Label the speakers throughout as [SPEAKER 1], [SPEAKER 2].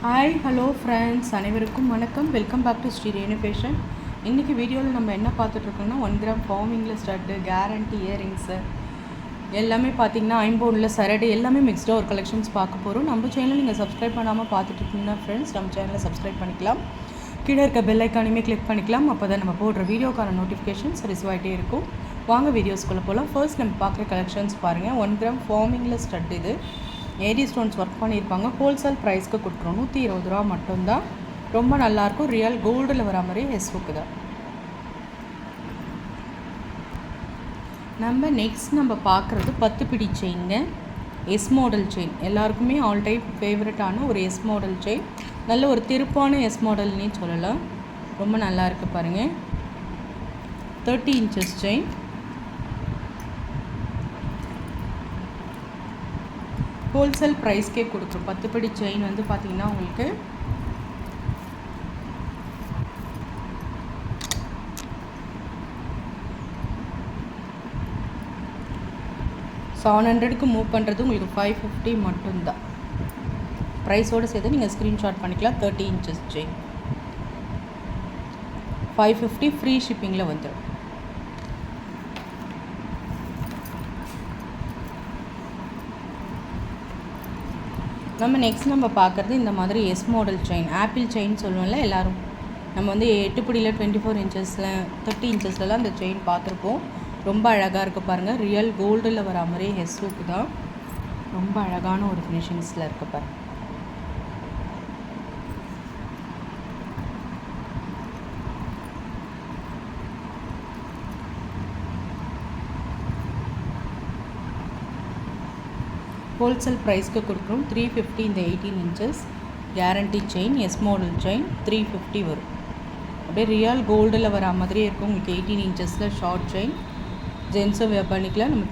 [SPEAKER 1] Hi hello friends, அனைவருக்கும் வணக்கம். Welcome back to Sri Renu fashion. இன்றைக்கி வீடியோவில் நம்ம என்ன பார்த்துட்ருக்கோம்னா 1 கிராம் ஃபார்மிங்கில் ஸ்டட்டு, கேரண்டி இயரிங்ஸு எல்லாமே பார்த்திங்கன்னா ஐம்பொனில் சரடு எல்லாமே மிக்ஸ்டாக ஒரு கலெக்ஷன்ஸ் பார்க்க போகிறோம். நம்ம சேனல் நீங்கள் சப்ஸ்கிரைப் பண்ணாமல் பார்த்துட்ருக்கீங்கன்னா ஃப்ரெண்ட்ஸ், நம்ம சேனலை சப்ஸ்கிரைப் பண்ணிக்கலாம். கீழே இருக்க பெல் ஐக்கானையுமே கிளிக் பண்ணிக்கலாம். அப்போ தான் நம்ம போடுற வீடியோக்கான நோட்டிஃபிகேஷன்ஸ் ரிசீவ் ஆகிட்டே இருக்கும். வாங்க வீடியோஸ்குள்ளே போகலாம். ஃபர்ஸ்ட் நம்ம பார்க்குற கலெக்ஷன்ஸ் பாருங்கள். 1 கிராம் ஃபார்மிங்கில் ஸ்டட், இது ஏடி ஸ்டோன்ஸ் ஒர்க் பண்ணியிருப்பாங்க. ஹோல்சேல் ப்ரைஸ்க்கு கொடுக்குறோம். 120 ரூபா மட்டும்தான். ரொம்ப நல்லாயிருக்கும். ரியல் கோல்டில் வர மாதிரி ஹெஸ்வுக்கு தான். நம்ம பார்க்குறது 10 பிடி செயின்ங்க. எஸ் மாடல் செயின், எல்லாருக்குமே ஆல் டைப் ஃபேவரட்டான ஒரு எஸ் மாடல் செயின். நல்ல ஒரு திருப்பான எஸ் மாடல்னே சொல்லலாம். ரொம்ப நல்லா இருக்குது பாருங்கள். 30 இன்ச்சஸ் செயின். ஹோல்சேல் ப்ரைஸ்க்கே கொடுக்குறோம். 10 படி செயின் வந்து பார்த்திங்கன்னா உங்களுக்கு $700க்கு மூவ் பண்ணுறது உங்களுக்கு 550 மட்டும்தான். ப்ரைஸோடு சேர்த்து நீங்கள் ஸ்க்ரீன்ஷாட் பண்ணிக்கலாம். 30 இன்ச்சஸ் செயின் 550 ஃப்ரீ ஷிப்பிங்கில் வந்துடும். நம்ம பார்க்குறது இந்த மாதிரி S model chain, apple chain சொல்லுவோம்ல எல்லோரும். நம்ம வந்து 8 பிடியில் 24 இன்ச்சஸில் 30 இன்ச்சஸ்லாம் அந்த செயின் பார்த்துருப்போம். ரொம்ப அழகாக இருக்குது பாருங்கள். ரியல் கோல்டில் வர மாதிரி ஹெஸ்வுக்கு தான். ரொம்ப அழகான ஒரு ஃபினிஷிங்ஸில் இருக்குது பாருங்கள். ஹோல்சேல் ப்ரைஸ்க்கு கொடுக்குறோம். 350 இந்த 18 inches guarantee chain, S model chain 350 வரும். அப்படியே ரியல் கோல்டில் வர மாதிரியே இருக்கும் உங்களுக்கு. 18 இன்ச்சஸில் ஷார்ட் செயின், ஜென்ஸும் வேர் பண்ணிக்கலாம். நம்ம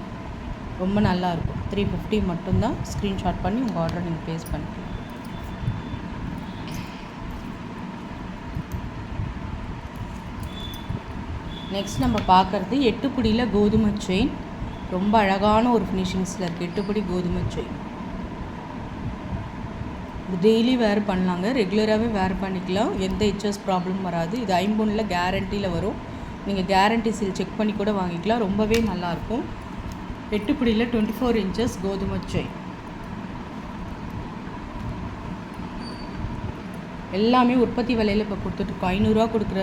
[SPEAKER 1] ரொம்ப நல்லாயிருக்கும். 350 மட்டும்தான். ஸ்க்ரீன்ஷாட் பண்ணி உங்கள் ஆர்டரை நீங்கள் ப்ளேஸ் பண்ணிக்கலாம். நெக்ஸ்ட் நம்ம பார்க்குறது 8 பிடியில் கோதுமை செயின். ரொம்ப அழகான ஒரு ஃபினிஷிங்ஸில் இருக்குது. 8 படி கோதுமை செயின். இது டெய்லி வேர் பண்ணலாங்க. ரெகுலராகவே வேர் பண்ணிக்கலாம். எந்த ஹெச்எஸ் ப்ராப்ளம் வராது. இது ஐம்பொனில் கேரண்டியில் வரும். நீங்கள் கேரண்டி சீல் செக் பண்ணி கூட வாங்கிக்கலாம். ரொம்பவே நல்லாயிருக்கும். 8 பிடியில் 24 இன்ச்சஸ் கோதுமை செயின். எல்லாமே உற்பத்தி விலையில் இப்போ கொடுத்துட்ருக்கோம். 500 ரூபா கொடுக்குற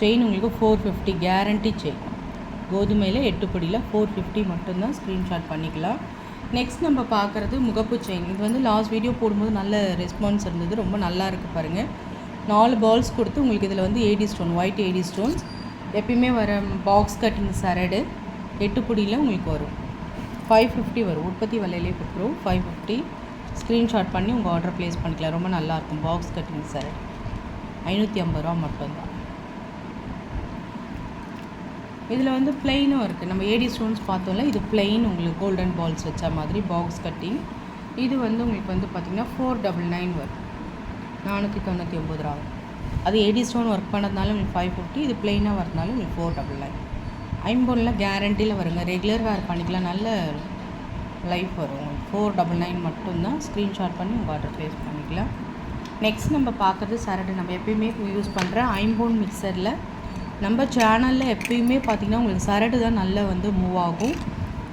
[SPEAKER 1] செயின் உங்களுக்கு 450 கேரண்டி செயின். கோதுமையில் 8 படியில் 450 மட்டும்தான். ஸ்க்ரீன்ஷாட் பண்ணிக்கலாம். நெக்ஸ்ட் நம்ம பார்க்குறது முகப்பு செயின். இது வந்து லாஸ்ட் வீடியோ போடும்போது நல்ல ரெஸ்பான்ஸ் இருந்தது. ரொம்ப நல்லா இருக்குது பாருங்கள். 4 பால்ஸ் கொடுத்து உங்களுக்கு இதில் வந்து AD stone, white AD stones எப்பயுமே வர பாக்ஸ் கட்டிங் சரடு 8 படியில் உங்களுக்கு வரும். 550 வரும். உற்பத்தி விலையிலே கொடுக்குறோம். 550. ஸ்க்ரீன்ஷாட் பண்ணி உங்கள் ஆர்டர் ப்ளேஸ் பண்ணிக்கலாம். ரொம்ப நல்லாயிருக்கும். பாக்ஸ் கட்டிங் சரடு 550 ரூபா மட்டும்தான். இதில் வந்து பிளெயினும் இருக்குது. நம்ம ஏடி ஸ்டோன்ஸ் பார்த்தோம்ல, இது பிளெயின் உங்களுக்கு கோல்டன் பால்ஸ் வச்ச மாதிரி பாக்ஸ் கட்டிங். இது வந்து உங்களுக்கு வந்து பார்த்திங்கன்னா 499 வரும். 499 ரூபா வரும். அது ஏடி ஸ்டோன் ஒர்க் பண்ணதுனால உங்களுக்கு 550. இது பிளெயினாக வரதுனால உங்களுக்கு 499. ஐம்பொனில் கேரண்டியில் வருங்க. ரெகுலர் வேர் பண்ணிக்கலாம். நல்ல லைஃப் வரும் உங்களுக்கு. 499 மட்டும்தான். ஸ்க்ரீன்ஷாட் பண்ணி உங்கள் ஆர்டர் ப்ளேஸ் பண்ணிக்கலாம். நெக்ஸ்ட் நம்ம பார்க்குறது சரடு. நம்ம எப்பயுமே யூஸ் பண்ணுற ஐம்பொன் மிக்சரில் நம்ம சேனலில் எப்பயுமே பார்த்திங்கன்னா உங்களுக்கு சரடு தான் நல்லா வந்து மூவ் ஆகும்.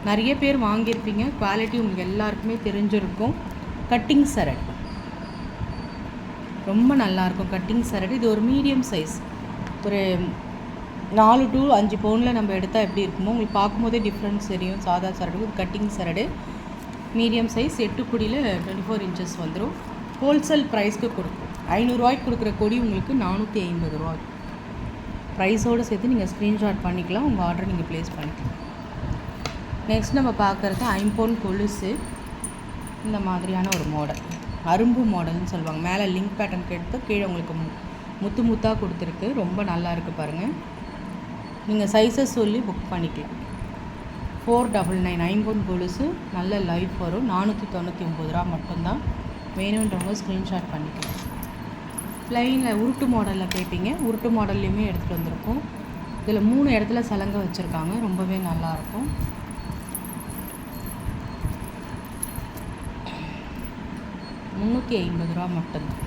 [SPEAKER 1] நிறைய பேர் வாங்கியிருப்பீங்க. குவாலிட்டி உங்களுக்கு எல்லாருக்குமே தெரிஞ்சிருக்கும். கட்டிங் சரடு ரொம்ப நல்லாயிருக்கும். கட்டிங் சரடு இது ஒரு மீடியம் சைஸ். ஒரு 4 to 5 பவுனில் நம்ம எடுத்தால் எப்படி இருக்குமோ உங்களுக்கு பார்க்கும்போதே டிஃப்ரென்ஸ் தெரியும். சாதா சரடு, கட்டிங் சரடு மீடியம் சைஸ் 8 பிடியில் 24 இன்ச்சஸ் வந்துடும். ஹோல்சேல் ப்ரைஸ்க்கு கொடுக்கும். 500 ரூபாய்க்கு கொடுக்குற கொடி உங்களுக்கு 450 ரூபா. ப்ரைஸோடு சேர்த்து நீங்கள் ஸ்க்ரீன்ஷாட் பண்ணிக்கலாம். உங்கள் ஆர்டர் நீங்கள் ப்ளேஸ் பண்ணிக்கலாம். நெக்ஸ்ட் நம்ம பார்க்குறது ஐம்பொன் கொலுசு. இந்த மாதிரியான ஒரு மாடல், அரும்பு மாடல்னு சொல்லுவாங்க. மேலே லிங்க் பேட்டர்ன் எடுத்து கீழே உங்களுக்கு முத்து முத்தாக கொடுத்துருக்கு. ரொம்ப நல்லா இருக்குது பாருங்கள். நீங்கள் சைஸஸ் சொல்லி புக் பண்ணிக்கலாம். 499 ஐம்பொன் கொலுசு. நல்ல லைஃப் வரும். 499 ரூபா மட்டும்தான். வேணுன்றவங்க ஸ்க்ரீன்ஷாட் பண்ணிக்கலாம். ப்ளைனில் உருட்டு மாடலில் கேட்பீங்க. உருட்டு மாடல்லையுமே எடுத்துகிட்டு வந்திருக்கோம். இதில் 3 இடத்துல சலங்கை வச்சுருக்காங்க. ரொம்பவே நல்லாயிருக்கும். 350 மட்டும்தான்.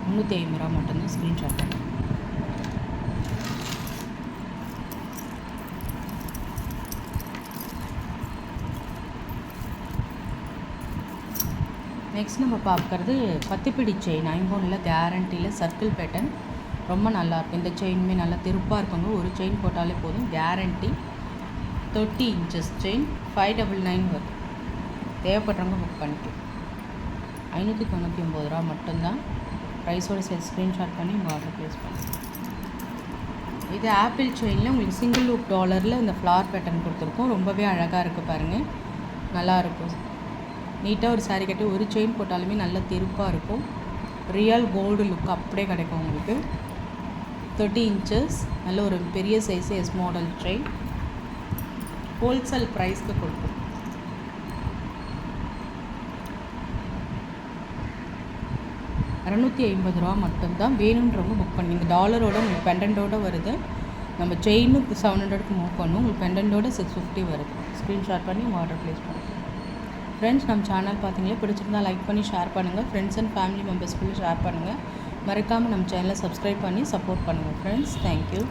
[SPEAKER 1] 350 மட்டும்தான். ஸ்க்ரீன்ஷாட் பண்ணுங்க. நெக்ஸ்ட் நம்ம பார்க்குறது பத்திப்பிடி செயின் ஐம்பொனில் கேரண்டியில் சர்க்கிள் பேட்டர்ன் ரொம்ப நல்லாயிருக்கும். இந்த செயினுமே நல்லா திருப்பாக இருக்குங்க. ஒரு செயின் போட்டாலே போதும். கேரண்டி 30 inches செயின் 599 வருது. தேவைப்படுறவங்க புக் பண்ணிக்கலாம். 599 மட்டும்தான். ப்ரைஸோட சேர்த்து ஸ்க்ரீன்ஷாட் பண்ணி உங்கள் ஆர்டர் ப்ளேஸ் பண்ணுங்கள். இது ஆப்பிள் செயினில் உங்களுக்கு சிங்கிள் லூப் டாலரில் இந்த ஃப்ளார் பேட்டர்ன் கொடுத்துருக்கோம். ரொம்பவே அழகாக இருக்குது பாருங்கள். நல்லாயிருக்கும். நீட்டாக ஒரு சாரீ கட்டி ஒரு செயின் போட்டாலுமே நல்ல திருப்பாக இருக்கும். ரியல் கோல்டு லுக் அப்படியே கிடைக்கும் உங்களுக்கு. 30 inches நல்ல ஒரு பெரிய size S model chain. Wholesale ப்ரைஸ்க்கு கொடுக்கும். $650 மட்டும்தான். வேணுன்றவங்க புக் பண்ணி. இந்த டாலரோட உங்களுக்கு பெண்டன்ட்டோடு வருது. நம்ம செயினும் 700க்கு மூவ் பண்ணும். உங்களுக்கு பெண்டன்ட்டோட 650 வருது. ஸ்க்ரீன்ஷாட் பண்ணி உங்கள் ஆர்டர் ப்ளேஸ் பண்ணுங்கள். ஃப்ரெண்ட்ஸ், நம்ம சேனல் பார்த்தீங்களா பிடிச்சிருந்தால் லைக் பண்ணி ஷேர் பண்ணுங்கள். ஃப்ரெண்ட்ஸ் அண்ட் ஃபேமிலி மெம்பர்ஸ்க்குள்ளே ஷேர் பண்ணுங்கள். மறக்காமல் நம்ம சேனலை சப்ஸ்கிரைப் பண்ணி சப்போர்ட் பண்ணுங்கள் ஃப்ரெண்ட்ஸ். தேங்க்யூ.